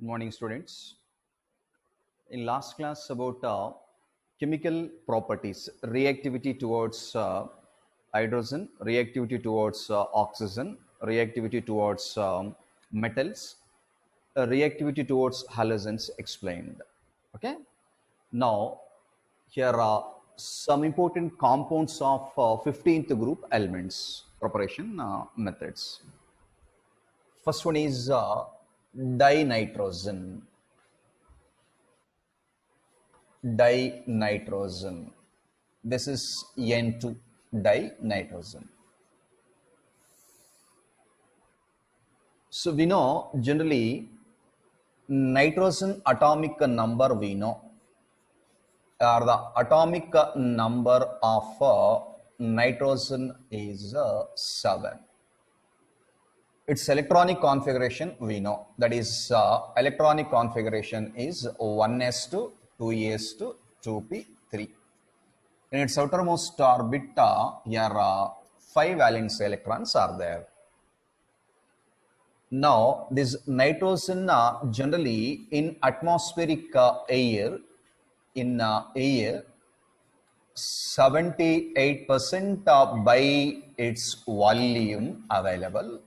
Good morning, students. In last class about chemical properties, reactivity towards hydrogen, reactivity towards oxygen, reactivity towards metals, reactivity towards halogens explained. Okay. Now, here are some important compounds of 15th group elements preparation methods. First one is dinitrogen. Dinitrogen. This is N2 dinitrogen. So we know generally nitrogen atomic number we know, or the atomic number of nitrogen is 7. Its electronic configuration we know, that is electronic configuration is 1s2 2s2 2p3. In its outermost orbit here 5 valence electrons are there. Now this nitrogen generally in atmospheric air, in air 78% by its volume available,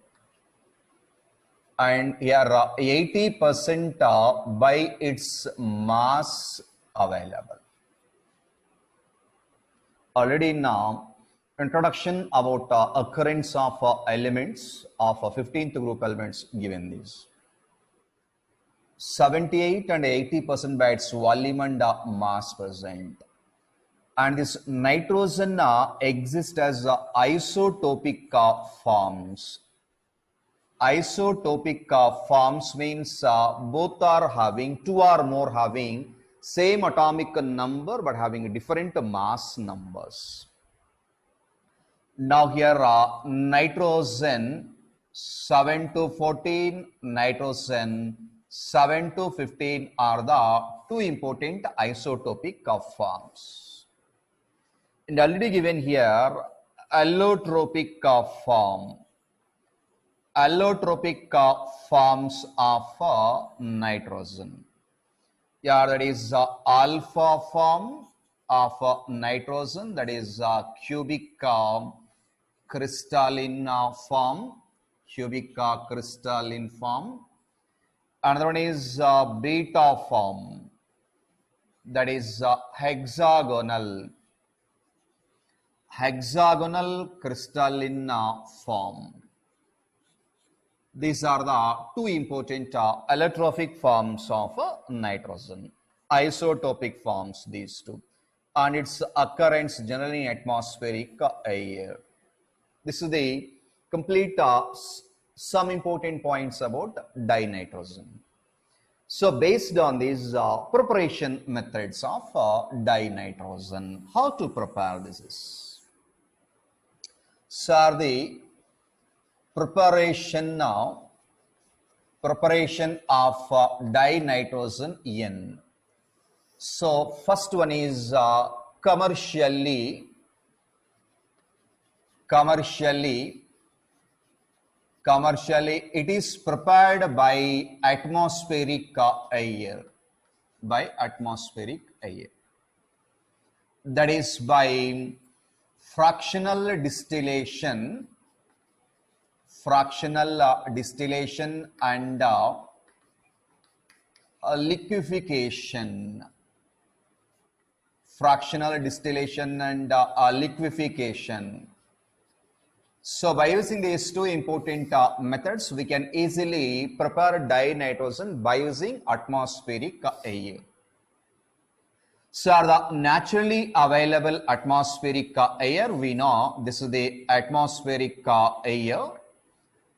and here 80% by its mass available. Already now introduction about occurrence of elements of 15th group elements given these 78 and 80% by its volume and mass present, and this nitrogen exists as isotopic forms. Isotopic forms means both are having, two or more having same atomic number but having different mass numbers. Now here nitrogen 7 to 14, nitrogen 7 to 15 are the two important isotopic forms. And already given here allotropic form. Allotropic forms of nitrogen. Yeah, that is alpha form of nitrogen, that is cubic crystalline form, cubic crystalline form. Another one is beta form, that is hexagonal crystalline form. These are the two important allotropic forms of nitrogen. Isotopic forms, these two. And its occurrence generally in atmospheric air. This is the complete some important points about dinitrogen. So based on these preparation methods of dinitrogen, how to prepare this is. So are the preparation now, preparation of dinitrogen N. So first one is commercially it is prepared by atmospheric air, that is by fractional distillation and liquefaction. Fractional distillation and liquefaction. So by using these two important methods, we can easily prepare dinitrogen by using atmospheric air. So the naturally available atmospheric air, we know this is the atmospheric air.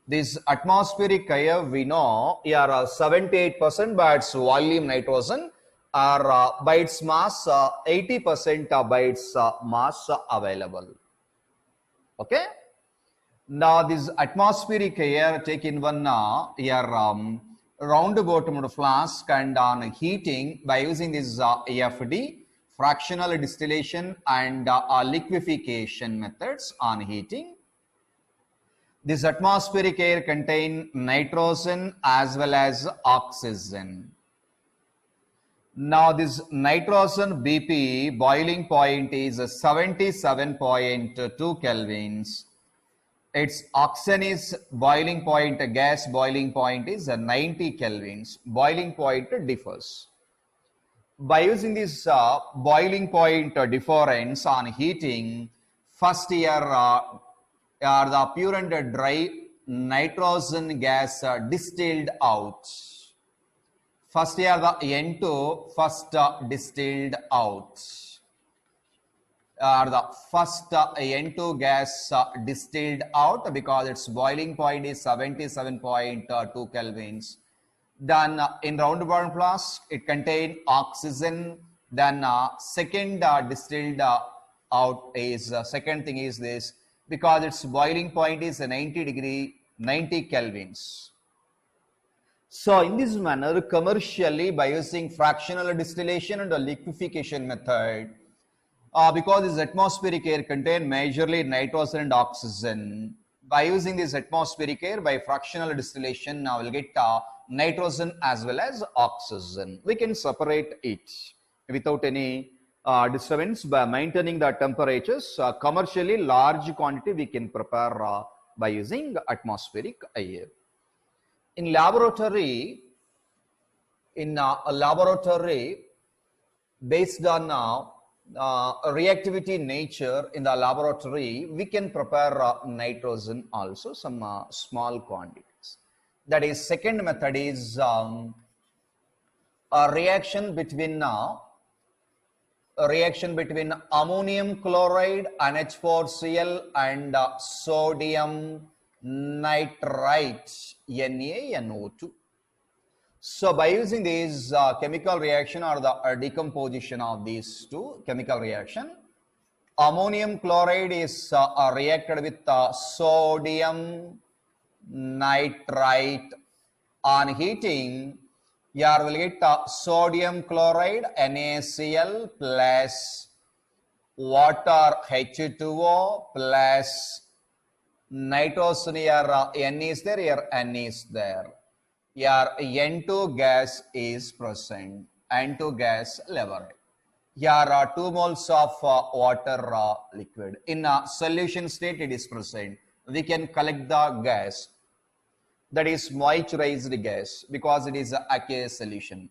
This atmospheric air we know here 78% by its volume nitrogen, or by its mass 80% by its mass available. Okay. Now this atmospheric air taken one here round bottomed flask and on heating by using this AFD, fractional distillation and liquefaction methods on heating. This atmospheric air contains nitrogen as well as oxygen. Now this nitrogen BP boiling point is 77.2 kelvins. Its oxygen is boiling point, gas boiling point is 90 kelvins. Boiling point differs. By using this boiling point difference on heating, first here are the pure and dry nitrogen gas distilled out. First here the N2 first distilled out. The first N2 gas distilled out because its boiling point is 77.2 kelvins. Then in roundabout flask it contains oxygen. Then second distilled out is second thing is this because its boiling point is 90 kelvins. So in this manner, commercially by using fractional distillation and a liquefaction method, because this atmospheric air contains majorly nitrogen and oxygen, by using this atmospheric air by fractional distillation, now we'll get nitrogen as well as oxygen. We can separate it without any disturbance by maintaining the temperatures. Commercially large quantity we can prepare by using atmospheric air. In laboratory, based on reactivity nature in the laboratory, we can prepare nitrogen also some small quantities. That is, second method is a reaction between ammonium chloride NH4Cl and sodium nitrite NaNO2. So by using these chemical reaction or the decomposition of these two chemical reaction, ammonium chloride is reacted with sodium nitrite. On heating, here will get sodium chloride NaCl plus water H2O plus nitrogen. Here N is there, here N is there. Here N2 gas is present, N2 gas level. Here are 2 moles of water liquid. In a solution state it is present. We can collect the gas, that is moisturized gas, because it is an aqueous solution.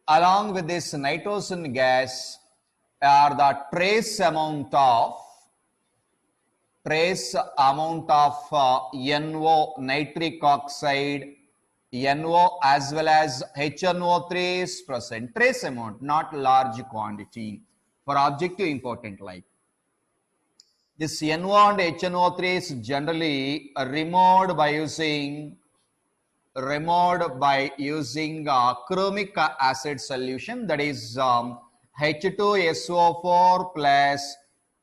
Along with this nitrogen gas are the trace amount of NO, nitric oxide, NO as well as HNO3 is present. Trace amount, not large quantity. For objective important, like this NO and HNO3 is generally removed by using chromic acid solution, that is H2SO4 plus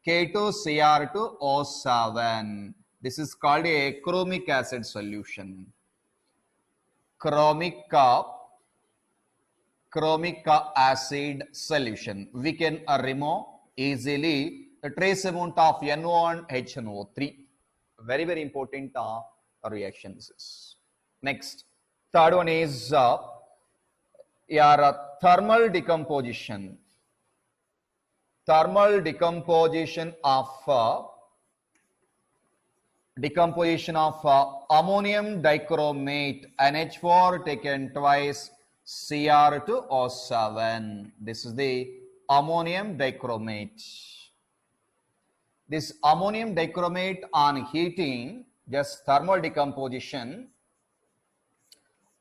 K2Cr2O7. This is called a chromic acid solution. Chromic acid solution. We can remove easily the trace amount of NO and HNO3. Very, very important reactions. Next, third one is your thermal decomposition. Thermal decomposition of ammonium dichromate NH4 taken twice Cr2O7. This is the ammonium dichromate. This ammonium dichromate on heating, just thermal decomposition,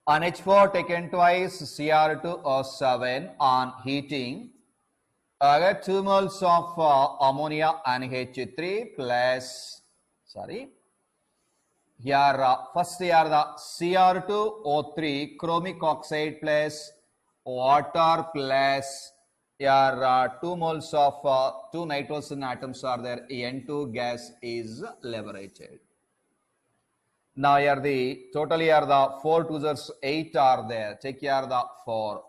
NH4 taken twice Cr2O7 on heating, I get 2 moles of ammonia NH3 plus, here first here the Cr2O3 chromic oxide plus water plus here 2 moles of 2 nitrogen atoms are there, N2 gas is liberated. Now here the total here the 4 2s 8 are there. Take here the 4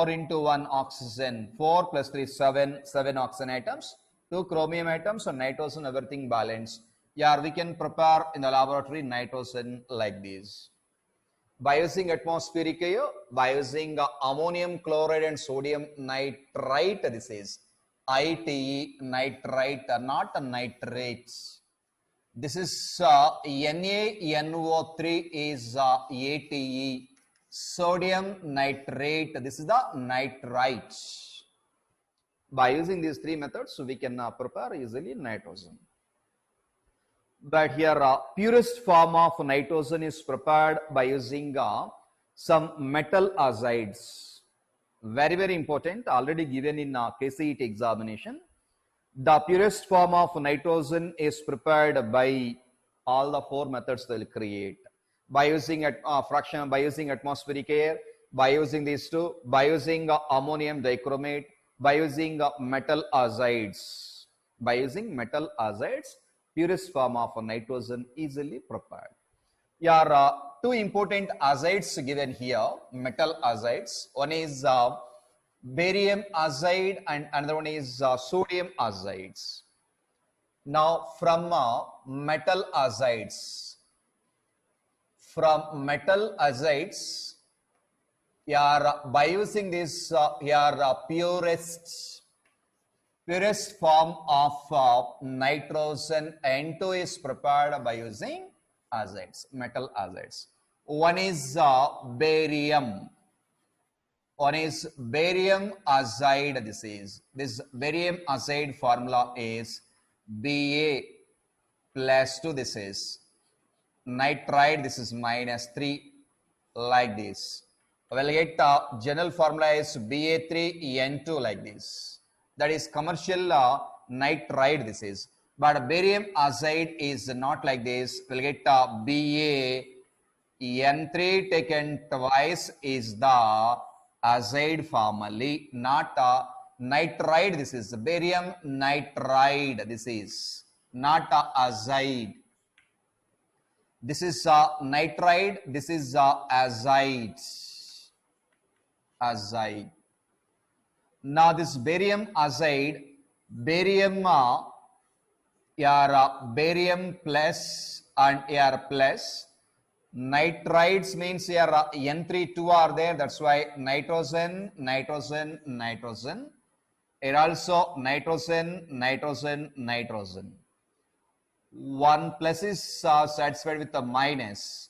into 1 oxygen, 4 plus 3 7 oxygen atoms, 2 chromium atoms and nitrogen, everything balanced. Yeah, we can prepare in the laboratory nitrogen like this. By using atmospheric air, by using ammonium chloride and sodium nitrite, this is ITE, nitrite, not nitrates. This is NaNO3 is ATE, sodium nitrate, this is the nitrite. By using these three methods, we can prepare easily nitrogen. But here purest form of nitrogen is prepared by using some metal azides. Very, very important, already given in KCET examination. The purest form of nitrogen is prepared by all the four methods they will create. By using fraction, by using atmospheric air, by using these two, by using ammonium dichromate, by using metal azides. By using metal azides, purest form of nitrogen easily prepared. Here are two important azides given here, metal azides. One is barium azide and another one is sodium azides. Now from metal azides, here by using this here purest form of nitrogen N2 is prepared by using azides, metal azides. One is barium. One is barium azide. This barium azide formula is Ba plus 2. This is nitride. This is -3, like this. We'll get general formula is Ba3N2 like this. That is commercial nitride. This is, but barium azide is not like this. We'll get Ba(N3) taken twice is the azide family, not nitride. This is barium nitride. This is not azide. This is nitride. This is azide. Now this barium azide, barium barium plus and Ar plus. Nitrides means here N3 2 are there, that's why nitrogen. It also nitrogen. One plus is satisfied with the minus.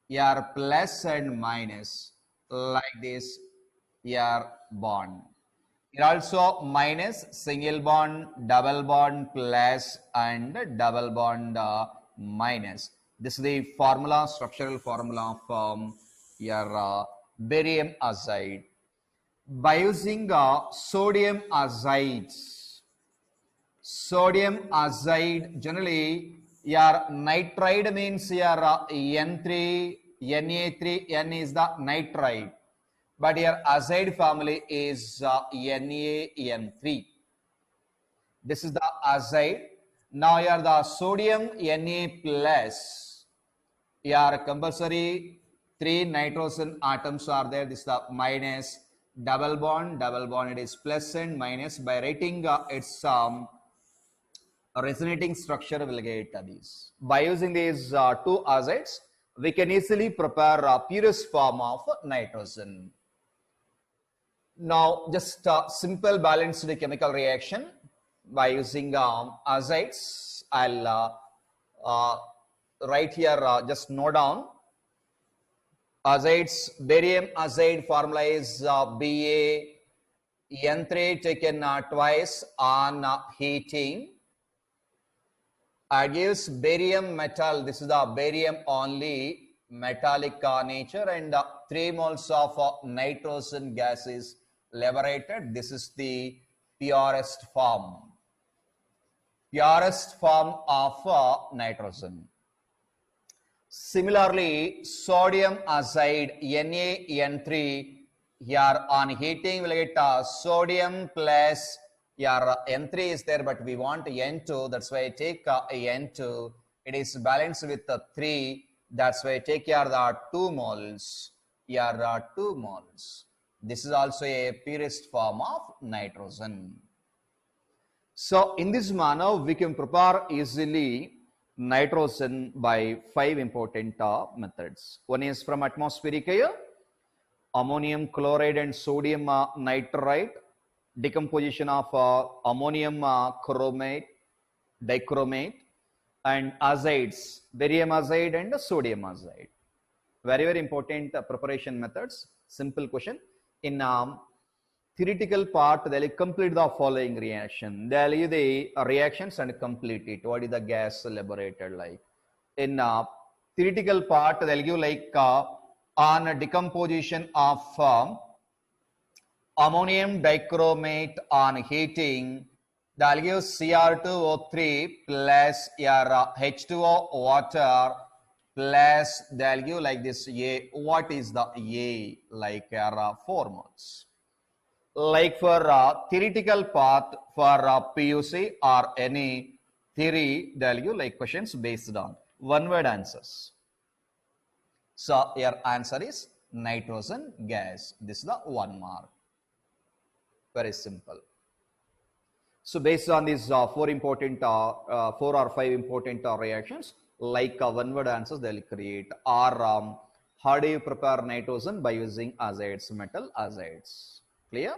Here plus and minus, like this, here bond. It also minus, single bond, double bond, plus and double bond minus. This is the formula, structural formula of your barium azide. By using sodium azides, generally your nitride means your N3, Na3, N is the nitride, but your azide family is NaN3. This is the azide. Now here the sodium Na plus. Here compulsory 3 nitrogen atoms are there. This is the minus, double bond, it is plus and minus. By writing its resonating structure, will get these. By using these two azides, we can easily prepare purest form of nitrogen. Now just simple balanced chemical reaction by using azides. I'll write here, just note down. Azides, barium azide formula is Ba(N3) taken twice on heating. Gives barium metal. This is the barium only, metallic nature, and 3 moles of nitrogen gas is liberated. This is the purest form of nitrogen. Similarly, sodium azide NaN3, here on heating will get sodium plus here N3 is there, but we want N2, that's why I take N2. It is balanced with 3, that's why I take here the 2 moles. Here 2 moles. This is also a purest form of nitrogen. So in this manner, we can prepare easily nitrogen by 5 important methods. One is from atmospheric air, ammonium chloride and sodium nitrite, decomposition of ammonium chromate, dichromate, and azides, barium azide and sodium azide. Very, very important preparation methods. Simple question. In theoretical part, they will complete the following reaction. They will give the reactions and complete it. What is the gas liberated like? In theoretical part, they will give like on a decomposition of ammonium dichromate on heating, they will give Cr2O3 plus your H2O water plus they will give like this A. What is the A? Like 4 moles. Like for theoretical part for PUC or any theory, they will give like questions based on one word answers. So your answer is nitrogen gas. This is the 1 mark. Very simple. So based on these 4 or 5 important reactions, like one word answers they will create. Or how do you prepare nitrogen? By using azides, metal azides. Clear?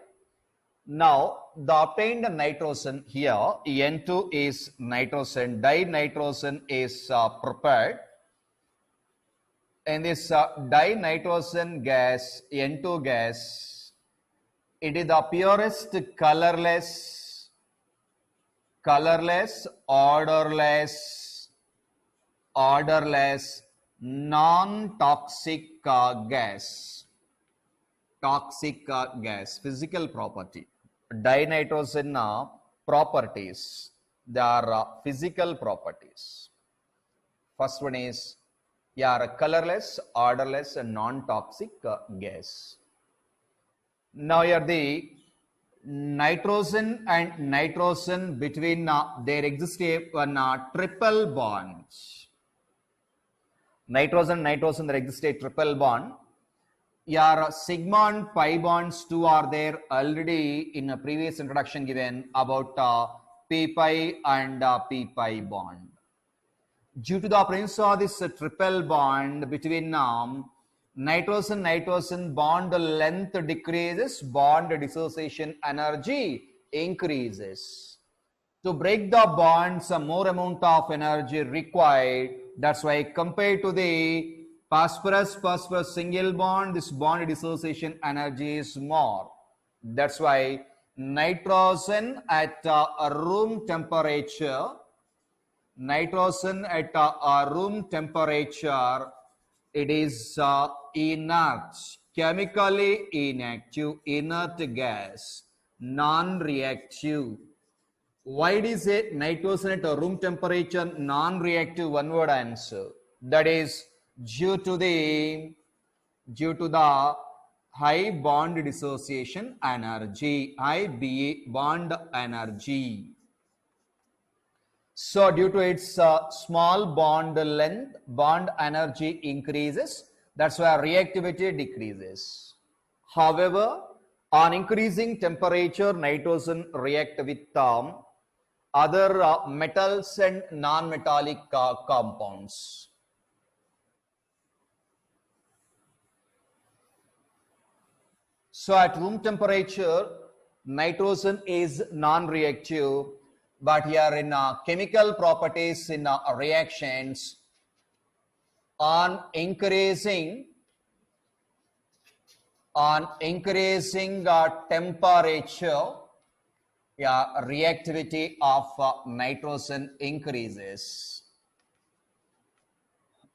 Now the obtained nitrogen here, N2 is nitrogen, dinitrogen is prepared. And this dinitrogen gas, N2 gas, it is the purest colorless, odorless, non-toxic gas. Toxic gas, physical property. Dinitrogen properties, they are physical properties. First one is colorless, odorless, and non-toxic gas. Now here the nitrogen and nitrogen between there exists a triple bond. Nitrogen there exists a triple bond. Your sigma and pi bonds too are there already in a previous introduction given about p pi and p pi bond. Due to the presence of this triple bond between nitrogen bond length decreases, bond dissociation energy increases. To break the bonds, more amount of energy required. That's why compared to the phosphorus single bond, this bond dissociation energy is more. That's why nitrogen at a room temperature, it is inert, chemically inactive, inert gas, non-reactive. Why is it nitrogen at a room temperature non-reactive? One word answer. That is due to the high bond dissociation energy, high bond energy. So due to its small bond length, bond energy increases. That's why reactivity decreases. However, on increasing temperature, nitrogen react with other metals and non-metallic compounds. So at room temperature, nitrogen is non-reactive, but here in chemical properties in reactions, on increasing temperature, reactivity of nitrogen increases.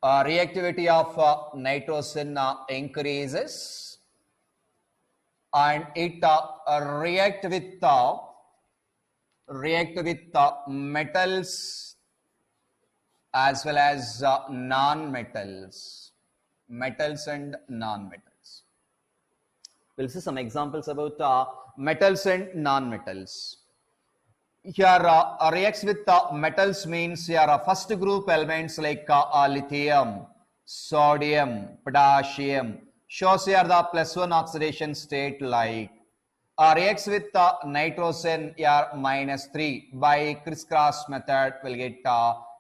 Reactivity of nitrogen increases, and it react with metals as well as non-metals, metals and non-metals. We'll see some examples about metals and non-metals. Here reacts with metals means here first group elements like lithium, sodium, potassium, shows here the +1 oxidation state like reacts with nitrogen here -3 by crisscross method will get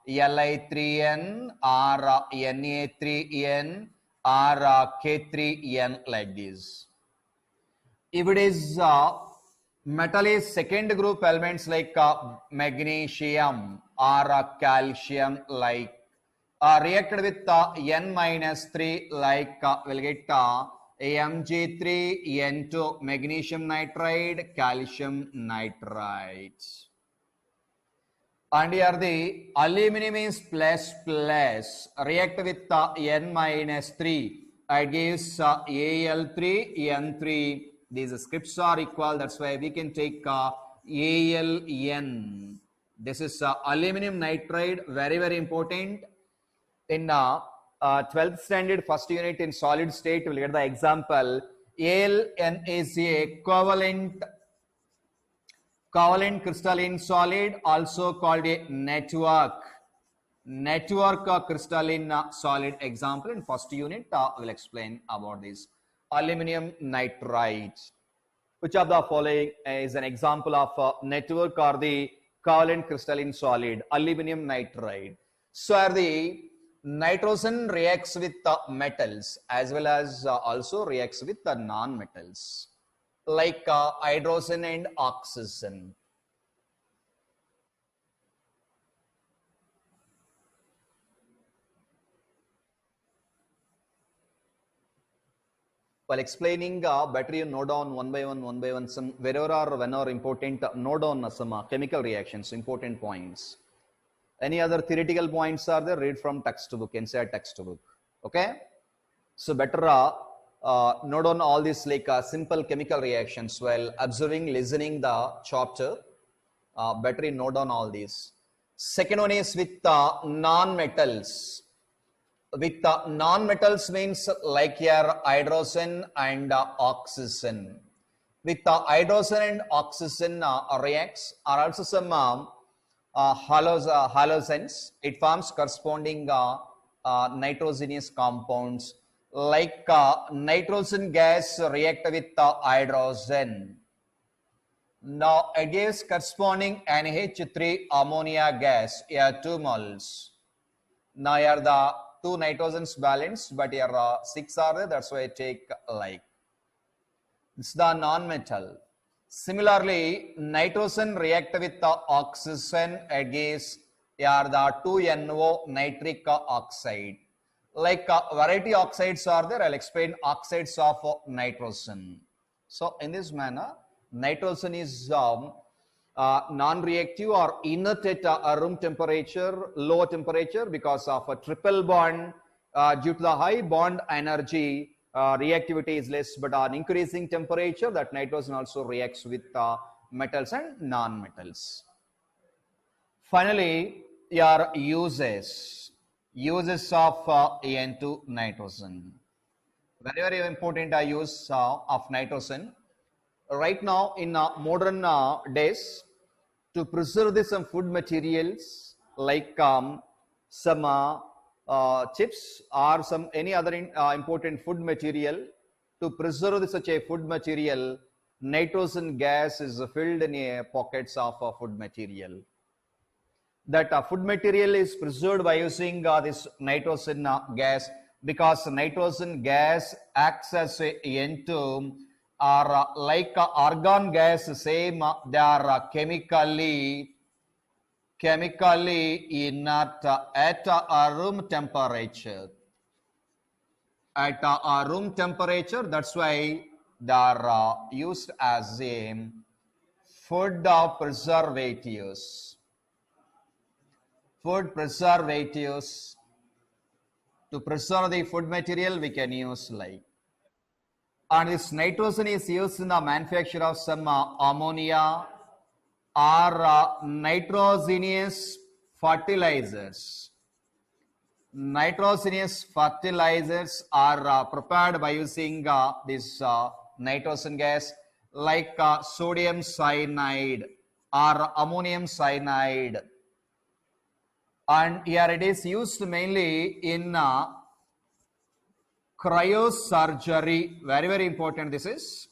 Li3N or Na3N or K3N like this. If it is metal is second group elements like magnesium or calcium like reacted with N minus 3 like we'll get Mg3 N2 magnesium nitride calcium nitride. And here the aluminum is plus plus react with N minus 3 it gives Al3 N3. These scripts are equal, that's why we can take AlN. This is aluminum nitride, very important. In 12th standard first unit in solid state, we'll get the example. AlN is a covalent crystalline solid, also called a network crystalline solid. Example in first unit we'll explain about this. Aluminum nitride. Which of the following is an example of network or the covalent crystalline solid? Aluminum nitride. So the nitrogen reacts with metals as well as also reacts with the non-metals like hydrogen and oxygen. While explaining battery, note down one by one some wherever or whenever important, note down some chemical reactions, important points. Any other theoretical points are there? Read from textbook, NCERT textbook. Okay, so better note down all these like simple chemical reactions while observing, listening the chapter. Better note down all these. Second one is with non-metals. With non-metals means like here hydrogen and oxygen. With hydrogen and oxygen reacts are also some halogens. It forms corresponding nitrogenous compounds like nitrogen gas react with hydrogen. Now it gives corresponding NH3 ammonia gas, here 2 moles. Now here the 2 nitrogens balanced, but here 6 are there, that's why I take like. It's the non-metal. Similarly, nitrogen react with the oxygen, it gives here the 2NO nitric oxide. Like variety oxides are there, I'll explain oxides of nitrogen. So in this manner, nitrogen is non-reactive or inert at room temperature, low temperature because of a triple bond. Due to the high bond energy, reactivity is less, but on increasing temperature, that nitrogen also reacts with metals and non-metals. Finally, your uses of N2 nitrogen. Very important use of nitrogen. Right now in modern days, to preserve some food materials like some chips or some any other important food material, to preserve such a food material, nitrogen gas is filled in pockets of food material. That food material is preserved by using this nitrogen gas, because nitrogen gas acts as a N2 or like argon gas, same they are chemically inert at a room temperature. At a room temperature, that's why they are used as a food preservatives. Food preservatives, to preserve the food material we can use like. And this nitrogen is used in the manufacture of some ammonia or nitrogenous fertilizers. Nitrogenous fertilizers are prepared by using this nitrogen gas like sodium cyanide or ammonium cyanide. And here it is used mainly in cryosurgery. Very important this is.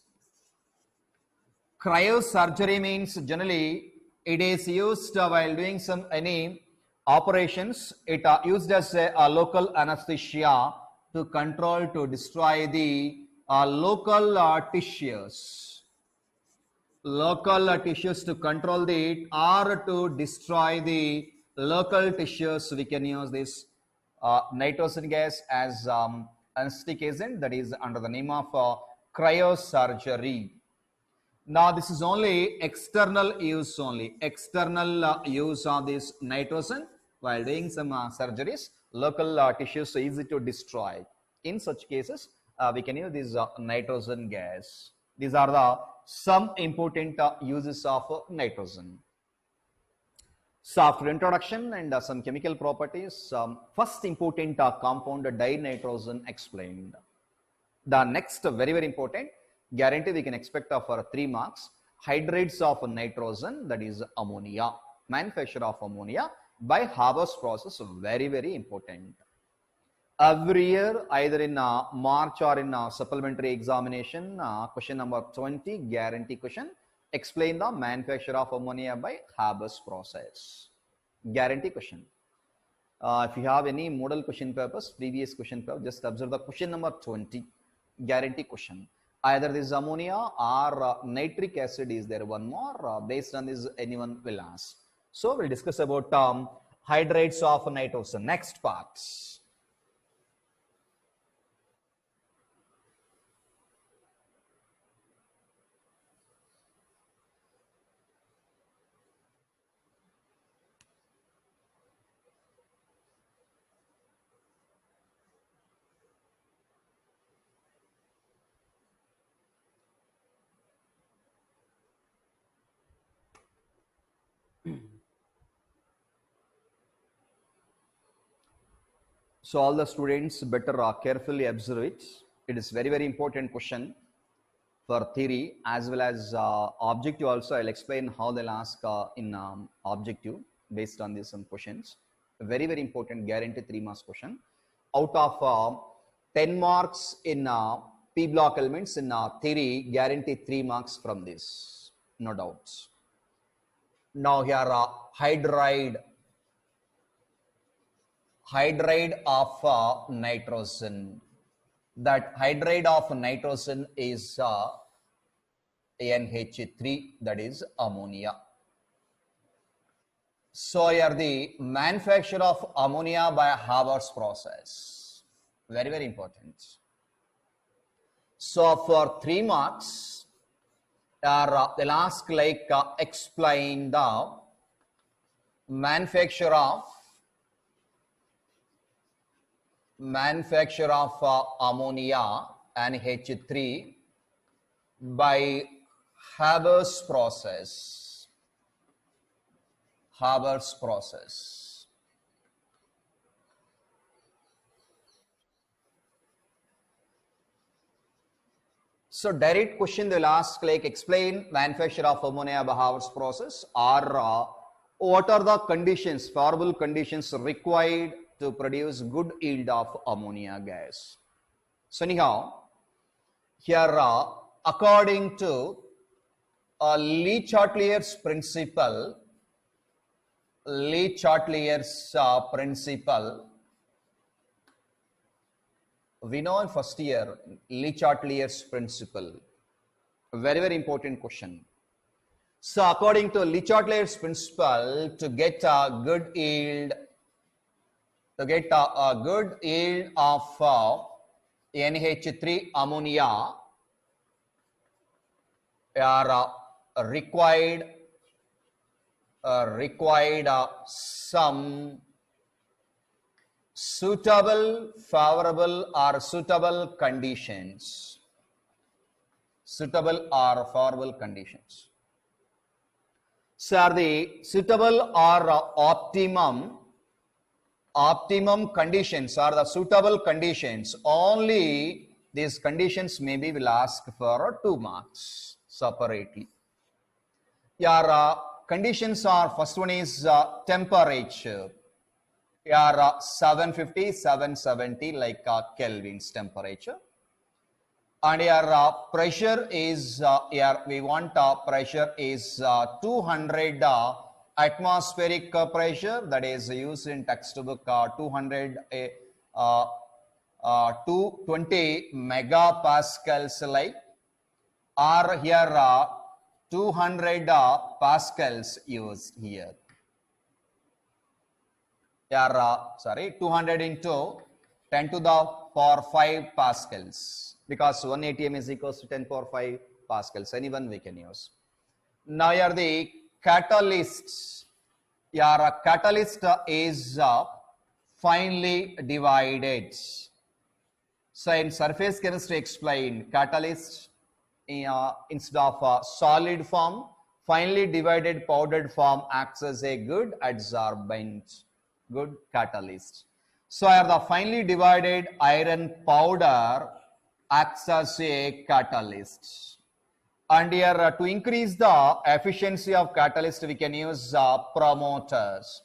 Cryosurgery means generally it is used while doing some any operations. It used as a local anesthesia to control, to destroy the local tissues. Local tissues to control the or to destroy the local tissues. We can use this nitrogen gas as anesthetic agent, that is under the name of cryosurgery. Now this is only external use only. External use of this nitrogen while doing some surgeries. Local tissues are easy to destroy. In such cases, we can use this nitrogen gas. These are the some important uses of nitrogen. So after introduction and some chemical properties, first important compound dinitrogen explained. The next very important guarantee we can expect for 3 marks, hydrates of nitrogen, that is ammonia, manufacture of ammonia by Habers process, very important. Every year either in March or in supplementary examination, question number 20 guarantee question, explain the manufacture of ammonia by Habers process. Guarantee question. If you have any model question papers, previous question paper, just observe the question number 20, guarantee question. Either this ammonia or nitric acid is there one more, based on this anyone will ask. So we'll discuss about hydrates of nitrogen, next parts. So all the students better carefully observe it. It is very important question for theory as well as objective also. I'll explain how they'll ask in objective based on these some questions. Very important, guarantee 3 marks question. Out of 10 marks in P-block elements in theory, guarantee 3 marks from this, no doubts. Now here hydride of nitrogen. That hydride of nitrogen is NH3, that is ammonia. So here the manufacture of ammonia by Habers process, very important. So for 3 marks, they'll ask like explain the manufacture of ammonia NH3 by Habers process. Habers process. So direct question they'll ask like explain manufacture of ammonia by Habers process, or what are the conditions, favorable conditions required to produce good yield of ammonia gas. So anyhow, here according to Le-Chatelier's principle, we know in first year Le-Chatelier's principle, very important question. So according to Le-Chatelier's principle, to get a good yield, of NH3 ammonia, are required some suitable, favorable or suitable conditions. Suitable or favorable conditions. So are the suitable or optimum conditions are the suitable conditions. Only these conditions maybe will ask for 2 marks separately. Your conditions are, first one is temperature. Your 750, 770 like Kelvin's temperature. And your pressure is, we want pressure is 200 atmospheric pressure, that is used in textbook 220 megapascals, like, or here 200 pascals used here. Here, 200 into 10 to the power 5 pascals, because 1 atm is equals to 10 power 5 pascals. Anyone we can use. Now here the catalyst. Your catalyst is finely divided. So in surface chemistry explained, catalyst instead of solid form, finely divided powdered form acts as a good adsorbent, good catalyst. So here the finely divided iron powder acts as a catalyst. And here to increase the efficiency of catalyst, we can use promoters.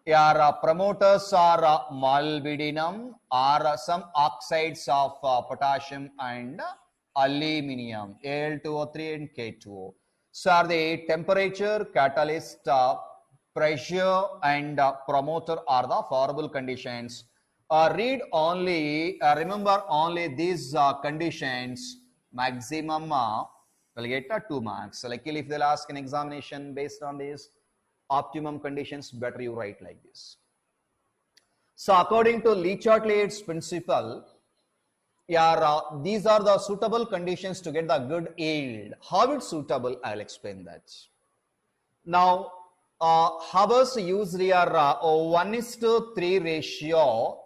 Here promoters are molybdenum or some oxides of potassium and aluminum, Al2O3 and K2O. So are the temperature, catalyst, pressure and promoter are the favorable conditions. Read only, remember only these conditions, maximum will get 2 marks. So likely if they'll ask an examination based on these optimum conditions, better you write like this. So according to Le Chatelier's principle, these are the suitable conditions to get the good yield. How it's suitable, I'll explain that. Now, Habers used here 1:3 ratio,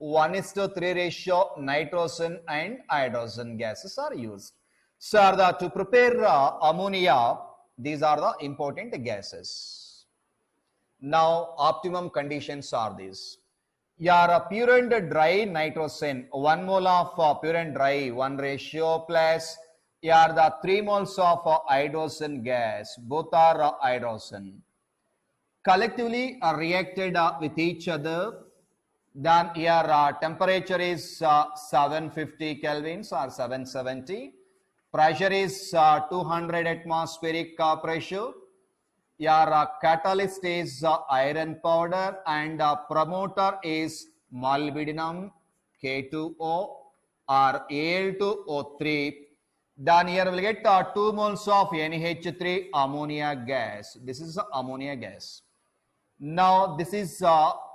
1:3 ratio nitrogen and hydrogen gases are used. So to prepare ammonia, these are the important gases. Now, optimum conditions are these. Your pure and dry nitrogen, 1 mole of pure and dry, 1 ratio plus the 3 moles of hydrogen gas, both are hydrogen. Collectively reacted with each other. Then here temperature is 750 kelvins or 770. Pressure is 200 atmospheric pressure. Your catalyst is iron powder and promoter is molybdenum K2O or Al2O3. Then here we will get 2 moles of NH3 ammonia gas. This is ammonia gas. Now this is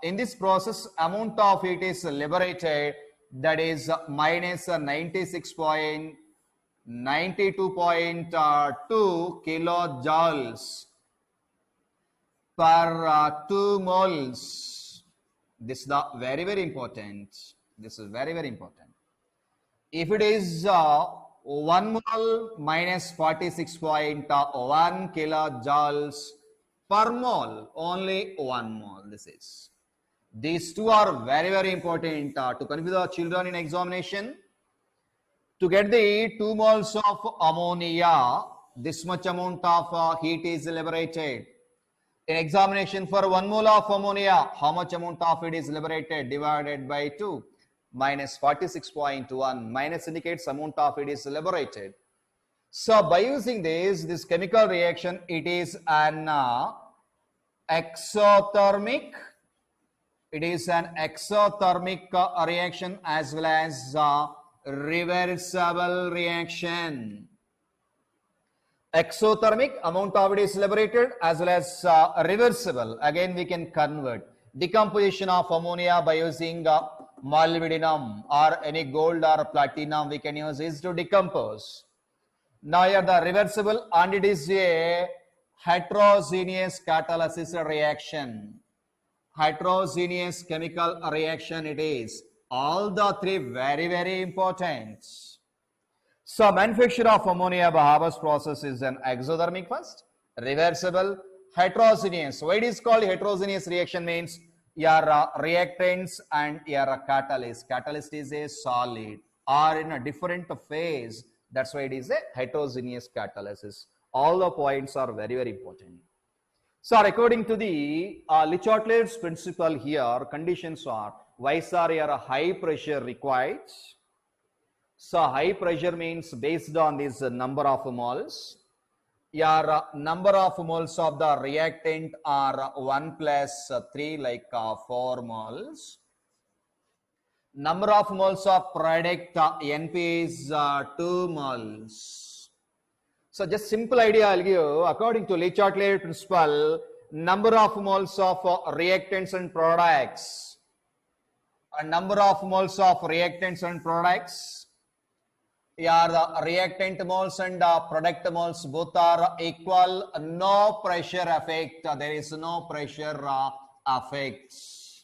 in this process amount of it is liberated, that is minus 92.2 kilojoules per 2 moles. This is the very important. This is very important. If it is 1 mole minus 46.1 kilojoules per mole, only 1 mole. This is. These two are very important to confuse the children in examination. To get the 2 moles of ammonia, this much amount of heat is liberated. In examination for 1 mole of ammonia, how much amount of it is liberated? Divided by 2, minus 46.1. Minus indicates amount of it is liberated. So by using this chemical reaction, it is an exothermic. It is an exothermic reaction as well as reversible reaction. Exothermic, amount of it is liberated, as well as reversible. Again, we can convert. Decomposition of ammonia by using molybdenum or any gold or platinum we can use is to decompose. Now here the reversible, and it is a heterogeneous catalysis reaction. Heterogeneous chemical reaction it is. All the three very important. So manufacture of ammonia by Habers process is an exothermic first, reversible, heterogeneous. Why it is called heterogeneous reaction means your reactants and your catalyst. Catalyst is a solid or in a different phase. That's why it is a heterogeneous catalysis. All the points are very important. So according to the Le Chatelier's principle here, conditions are wise are here a high pressure required. So high pressure means based on this number of moles. your number of moles of the reactant are 1 plus 3, like 4 moles. Number of moles of product NP is 2 moles. So just simple idea I'll give you. According to Le principle, number of moles of reactants and products, number of moles of reactants and products, yeah, the reactant moles and product moles both are equal. No pressure effect. There is no pressure effects.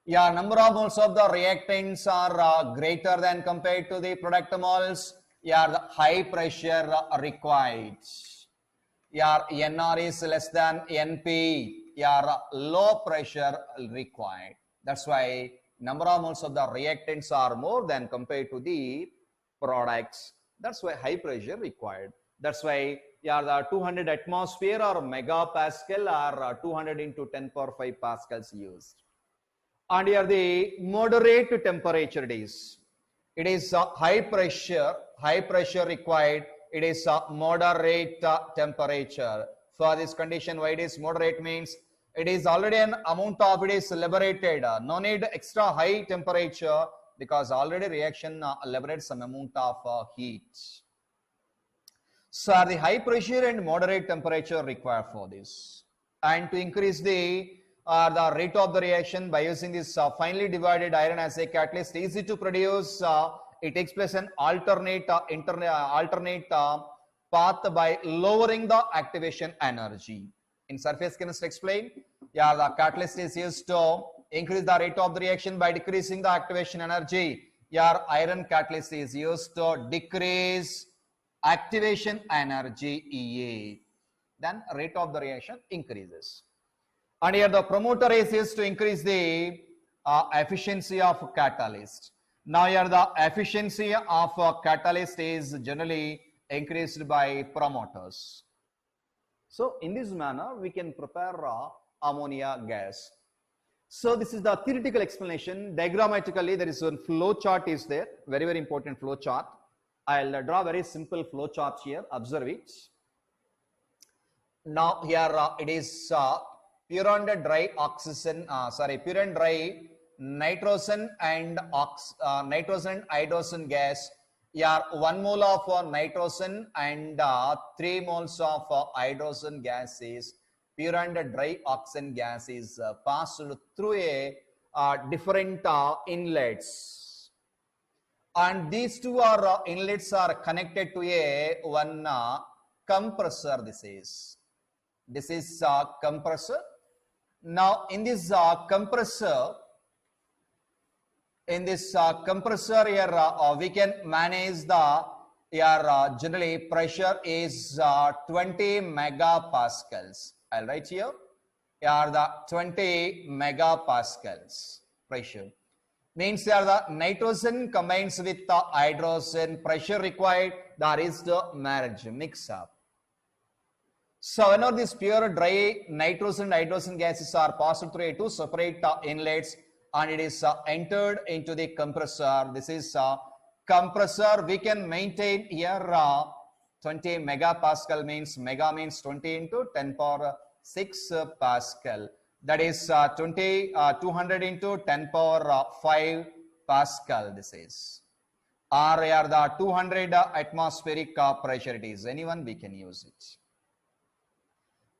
Yeah, number of moles of the reactants are greater than compared to the product moles. Yeah, the high pressure required. Yeah, NR is less than NP. Yeah, low pressure required. That's why number of moles of the reactants are more than compared to the products. That's why high pressure required. That's why the 200 atmosphere or megapascal or 200 into 10 power 5 pascals used. And here the moderate temperature it is. It is high pressure required. It is moderate temperature. For this condition, why it is moderate means it is already an amount of it is liberated. No need extra high temperature because already reaction liberates some amount of heat. So the high pressure and moderate temperature required for this. And to increase the rate of the reaction by using this finely divided iron as a catalyst, easy to produce. It takes place an alternate path by lowering the activation energy. In surface chemistry explain, the catalyst is used to increase the rate of the reaction by decreasing the activation energy. Your iron catalyst is used to decrease activation energy EA. Then rate of the reaction increases. And here the promoter is used to increase the efficiency of catalyst. Now here the efficiency of catalyst is generally increased by promoters. So in this manner we can prepare ammonia gas. So this is the theoretical explanation. Diagrammatically there is one flow chart is there, very very important flow chart. I'll draw very simple flow chart here, observe it. Now here it is pure and dry oxygen, pure and dry nitrogen and hydrogen gas. Yeah, 1 mole of nitrogen and 3 moles of hydrogen gas is pure and dry oxygen gas is passed through a different inlets, and these two are inlets are connected to a one compressor. This is compressor. Now in this compressor here we can manage the generally pressure is 20 megapascals. I'll write here the 20 megapascals pressure. Means the nitrogen combines with the hydrogen, pressure required, there is the marriage mix up. So whenever these pure dry nitrogen and hydrogen gases are passed through two separate inlets and it is entered into the compressor, this is compressor, we can maintain here 20 megapascal means mega means 20 into 10 power 6 pascal. That is 200 into 10 power 5 pascal. This is or the 200 atmospheric pressure it is. Anyone we can use it.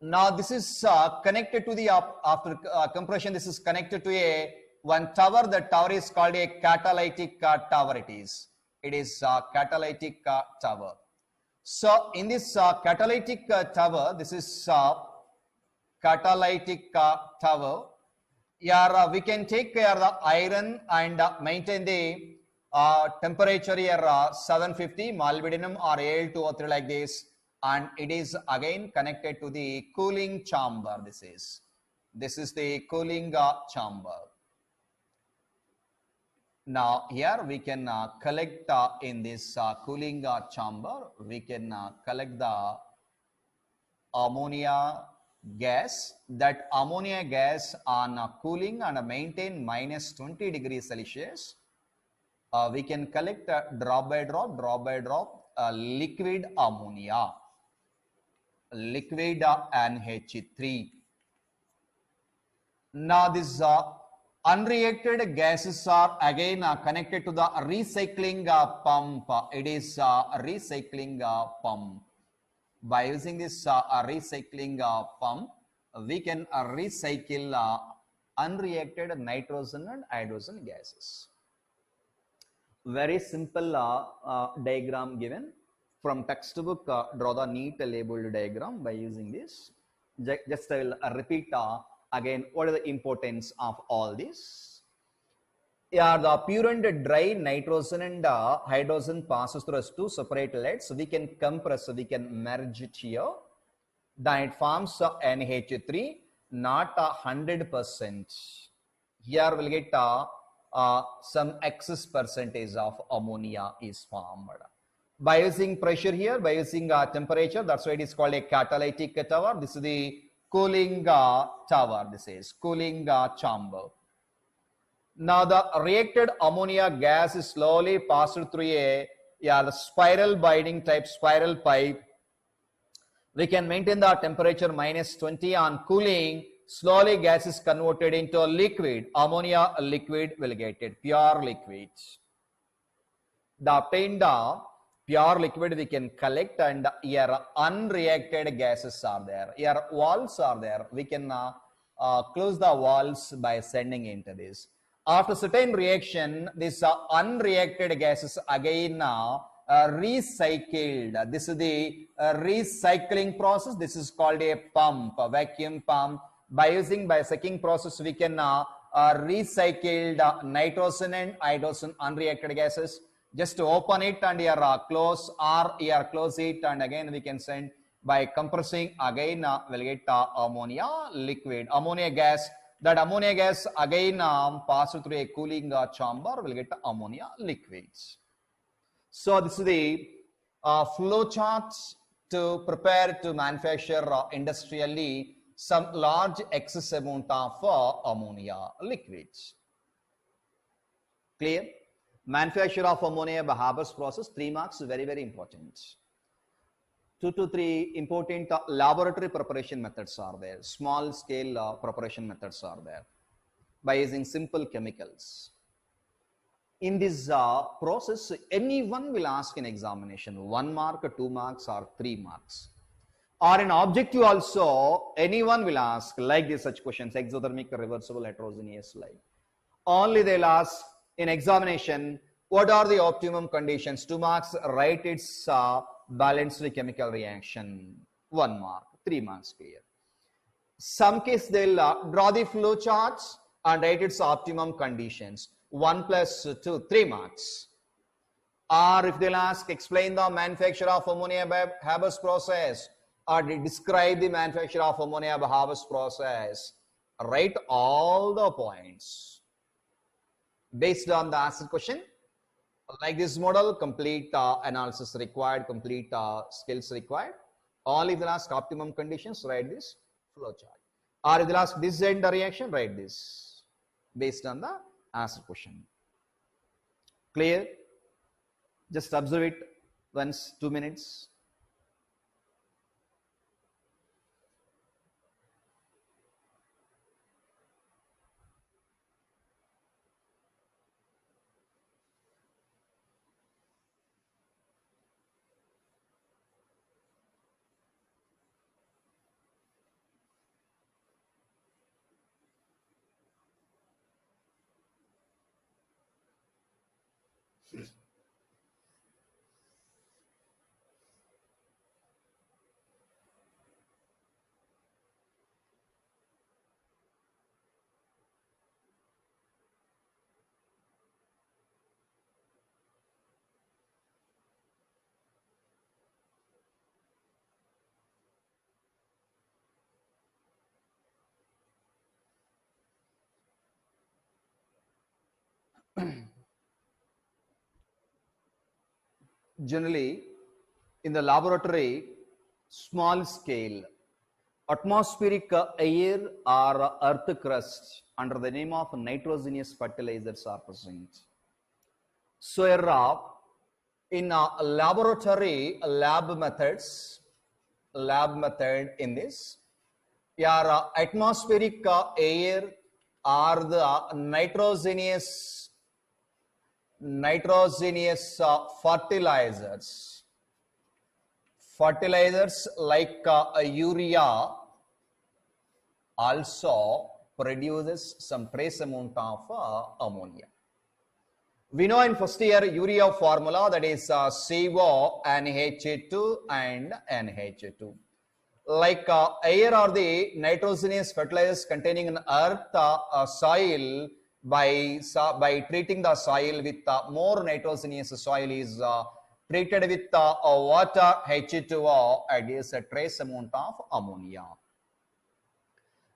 Now this is connected to the after compression. This is connected to a one tower. The tower is called a catalytic tower. It is catalytic tower. So in this catalytic tower, this is catalytic tower. Here we can take care of the iron and maintain the temperature here 750 molybdenum or Al2O3 like this, and it is again connected to the cooling chamber. This is the cooling chamber. Now here we can collect in this cooling chamber, we can collect the ammonia gas. That ammonia gas on cooling and maintain minus 20 degrees Celsius. We can collect drop by drop liquid ammonia. liquid NH3. Now this unreacted gases are again connected to the recycling pump. It is a recycling pump. By using this recycling pump, we can recycle unreacted nitrogen and hydrogen gases. Very simple diagram given from textbook. Draw the neat labeled diagram by using this. Just I will repeat again what is the importance of all this. Yeah, the pure and dry nitrogen and hydrogen passes through as two separate leads. So we can compress, so we can merge it here. Then it forms NH3, not 100%. Here we'll get some excess percentage of ammonia is formed. By using pressure here, by using temperature, that's why it is called a catalytic tower. This is the cooling tower, this is cooling chamber. Now the reacted ammonia gas is slowly passed through the spiral binding type spiral pipe. We can maintain the temperature -20 on cooling. Slowly gas is converted into a liquid. Ammonia liquid will get it, pure liquid. The obtained pure liquid we can collect, and here unreacted gases are there. Here walls are there. We can close the walls by sending into this. After certain reaction, this unreacted gases again recycled. This is the recycling process. This is called a pump, a vacuum pump. By sucking process, we can recycle nitrogen and hydrogen unreacted gases. Just to open it and here close, or here close it, and again we can send by compressing. Again we'll get ammonia liquid, ammonia gas. That ammonia gas again pass through a cooling chamber, will get ammonia liquids. So this is the flow charts to prepare to manufacture industrially some large excess amount of ammonia liquids. Clear? Manufacture of ammonia by Habers process, 3 marks, very, very important. 2 to 3 important laboratory preparation methods are there. Small scale preparation methods are there by using simple chemicals. In this process, anyone will ask in examination 1 mark, 2 marks, or 3 marks. Or in objective also, anyone will ask like this, such questions, exothermic, reversible, heterogeneous, like. Only they'll ask in examination, what are the optimum conditions? 2 marks, write its balanced chemical reaction. 1 mark, 3 marks clear. Some case they'll draw the flow charts and write its optimum conditions. 1 plus 2, 3 marks. Or if they'll ask, explain the manufacture of ammonia by Habers process, or describe the manufacture of ammonia by Habers process, write all the points. Based on the asked question, like this model, complete analysis required, complete skills required. Only if they ask optimum conditions, write this flow chart. Or if they ask this end reaction, write this based on the asked question. Clear? Just observe it once, 2 minutes. Generally, in the laboratory, small scale, atmospheric air or earth crust under the name of nitrogenous fertilizers are present. So, in laboratory lab methods, lab method in this. Your atmospheric air are the nitrogenous fertilizers. Fertilizers like urea also produces some trace amount of ammonia. We know in first year urea formula, that is CO, NH2 and NH2. Like air or the nitrogenous fertilizers containing in earth soil, by treating the soil with more nitrogenous soil is treated with water H2O, it is a trace amount of ammonia.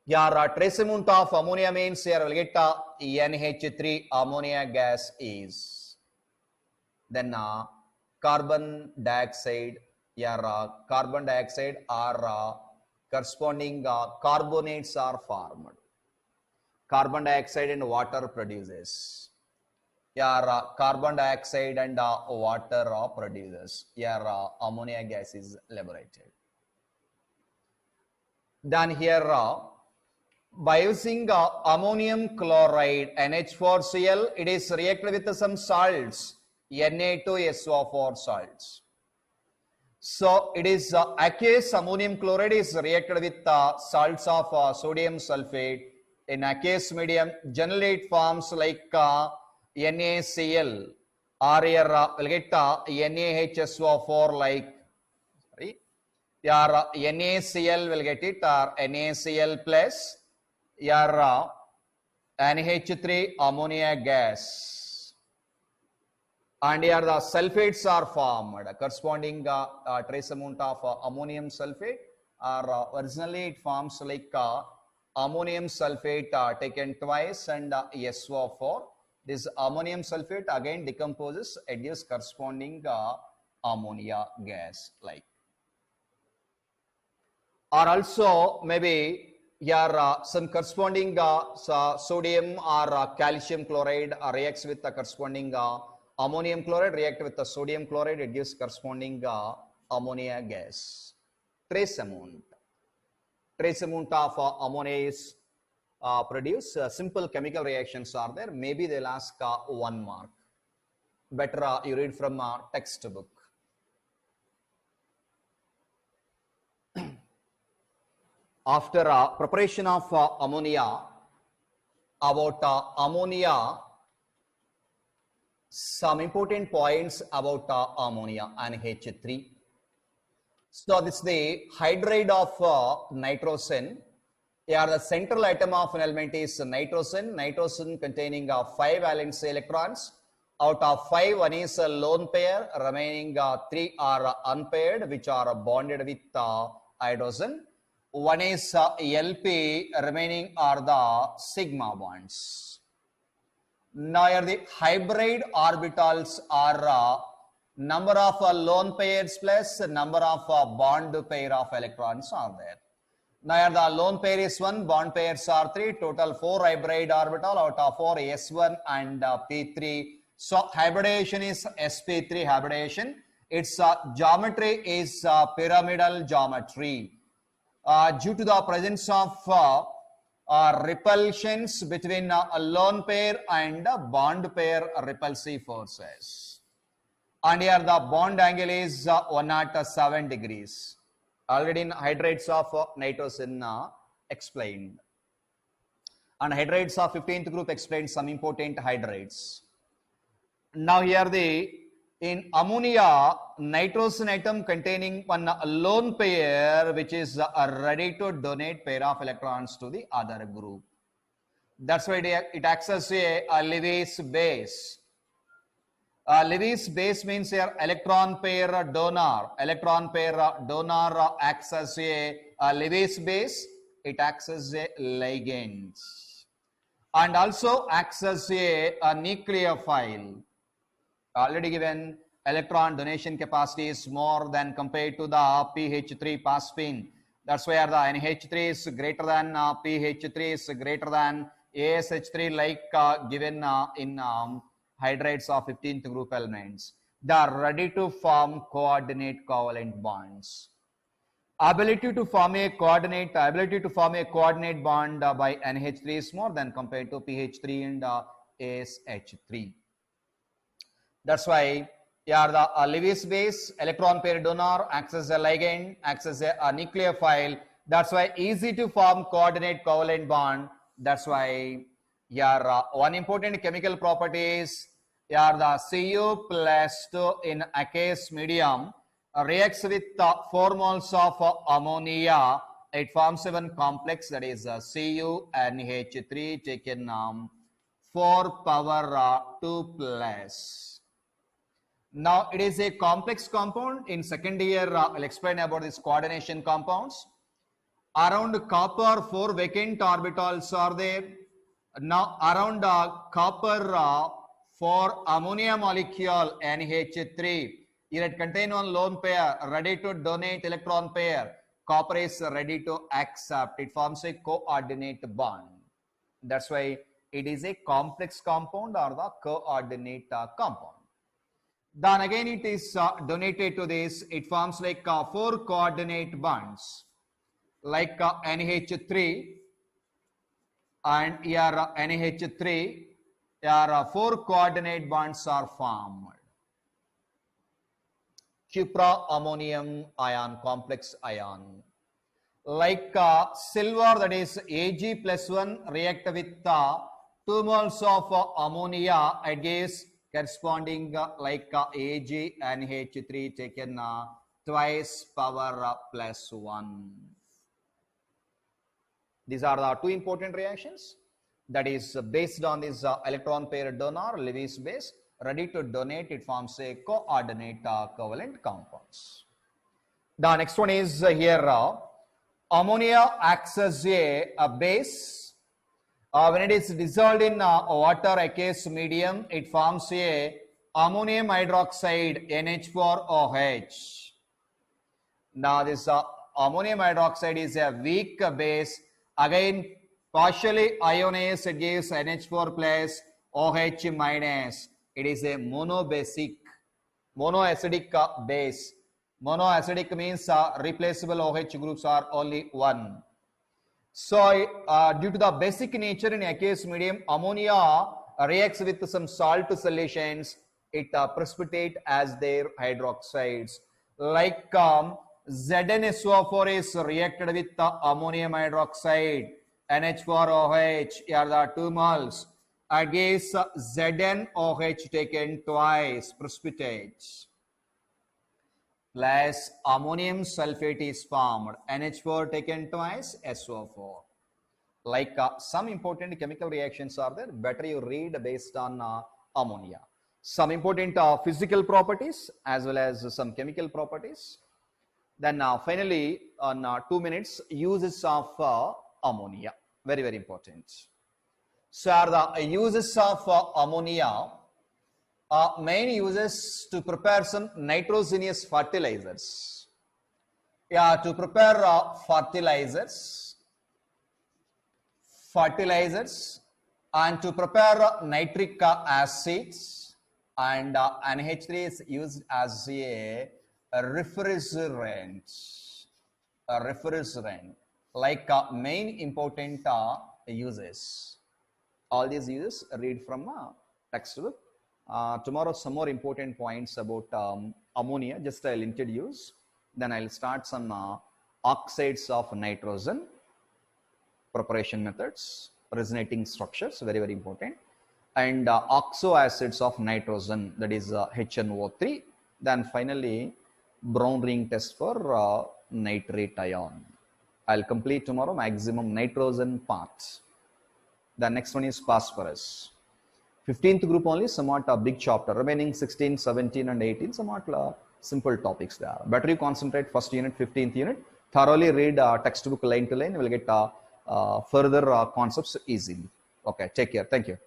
Your trace amount of ammonia means here will get NH3 ammonia gas is. Then carbon dioxide, your carbon dioxide are corresponding carbonates are formed. Carbon dioxide and water produces. Your carbon dioxide and water produces. Your ammonia gas is liberated. Then here by using ammonium chloride NH4Cl, it is reacted with some salts Na2SO4 salts. So it is aqueous ammonium chloride is reacted with salts of sodium sulfate in aqueous medium. Generally it forms like NaCl, or here will get NaHSO4 like, sorry, your NaCl will get it, or NaCl plus your NH3 ammonia gas, and here the sulfates are formed corresponding trace amount of ammonium sulfate, or originally it forms like ammonium sulfate taken twice and SO4. This ammonium sulfate again decomposes, it gives corresponding ammonia gas like. Or also maybe here some corresponding sodium or calcium chloride reacts with the corresponding ammonium chloride, react with the sodium chloride, it gives corresponding ammonia gas. Trace amount of ammonia is produced. Simple chemical reactions are there. Maybe they'll ask 1 mark. Better you read from textbook. After preparation of ammonia, about ammonia, some important points about ammonia and NH3. So this is the hydride of nitrogen. Here the central atom of an element is nitrogen. Nitrogen containing 5 valence electrons. Out of 5, 1 is a lone pair, remaining 3 are unpaired, which are bonded with hydrogen. 1 is LP, remaining are the sigma bonds. Now here the hybrid orbitals are number of lone pairs plus number of bond pair of electrons are there. Now here the lone pair is 1, bond pairs are 3, total 4 hybrid orbital, out of 4 S1 and P3. So hybridization is sp3 hybridization. Its geometry is pyramidal geometry. Due to the presence of repulsions between a lone pair and a bond pair repulsive forces. And here the bond angle is 107 degrees. Already in hydrates of nitrogen explained. And hydrates of 15th group explained some important hydrates. Now here in ammonia, nitrogen atom containing one lone pair which is ready to donate pair of electrons to the other group. That's why it acts as a Lewis base. Lewis base means here electron pair donor. Electron pair donor acts as a Lewis base. It acts as a ligand. And also acts as a nucleophile. Already given, electron donation capacity is more than compared to the pH3 pass spin. That's why the NH3 is greater than pH3 is greater than ASH3, like given in hydrates of 15th group elements. They are ready to form coordinate covalent bonds. ability to form a coordinate bond by NH3 is more than compared to PH3 and ASH3. That's why here the Lewis base, electron pair donor, acts as a ligand, acts as a nucleophile. That's why easy to form coordinate covalent bond. That's why here one important chemical property is here the Cu plus 2 in aqueous medium reacts with 4 moles of ammonia. It forms one complex, that is Cu NH3 taken 4 power 2 plus. Now it is a complex compound. In second year, I'll explain about these coordination compounds. Around copper 4 vacant orbitals are there. Now around copper 4 ammonia molecule NH3. Here it contains one lone pair ready to donate electron pair. Copper is ready to accept. It forms a coordinate bond. That's why it is a complex compound or the coordinate compound. Then again it is donated to this. It forms like 4 coordinate bonds like NH3 and here NH3. Here 4 coordinate bonds are formed. Cupra-ammonium ion, complex ion. Like silver, that is Ag plus 1 react with 2 moles of ammonia. It gives corresponding like Ag and NH3 taken twice power plus 1. These are the 2 important reactions. That is based on this electron pair donor, Lewis base, ready to donate. It forms a coordinate covalent compounds. The next one is here ammonia acts as a base. When it is dissolved in water aqueous medium, it forms a ammonium hydroxide NH4OH. Now this ammonium hydroxide is a weak base. Again partially ionized, it gives NH4 plus OH minus. It is a monoacidic base. Monoacidic means replaceable OH groups are only 1. So due to the basic nature in aqueous medium, ammonia reacts with some salt solutions. It precipitate as their hydroxides. Like ZnSO4 is reacted with ammonium hydroxide, NH4OH, here the 2 moles. Against ZnOH taken twice, precipitates. Plus ammonium sulfate is formed, NH4 taken twice, SO4. Like some important chemical reactions are there, better you read based on ammonia. Some important physical properties as well as some chemical properties. Then finally on 2 minutes, uses of ammonia, very very important. So are the uses of ammonia. Main uses to prepare some nitrogenous fertilizers. Yeah, to prepare fertilizers and to prepare nitric acids, and NH3 is used as a refrigerant. Like main important uses. All these uses read from textbook. Tomorrow some more important points about ammonia, just I'll introduce. Then I'll start some oxides of nitrogen, preparation methods, resonating structures, very very important, and oxo acids of nitrogen, that is HNO3. Then finally brown ring test for nitrate ion. I'll complete tomorrow maximum nitrogen part. The next one is phosphorus. 15th group only somewhat a big chapter. Remaining 16, 17 and 18 somewhat simple topics there. Better you concentrate first unit, 15th unit. Thoroughly read textbook line to line. You will get further concepts easily. Okay, take care. Thank you.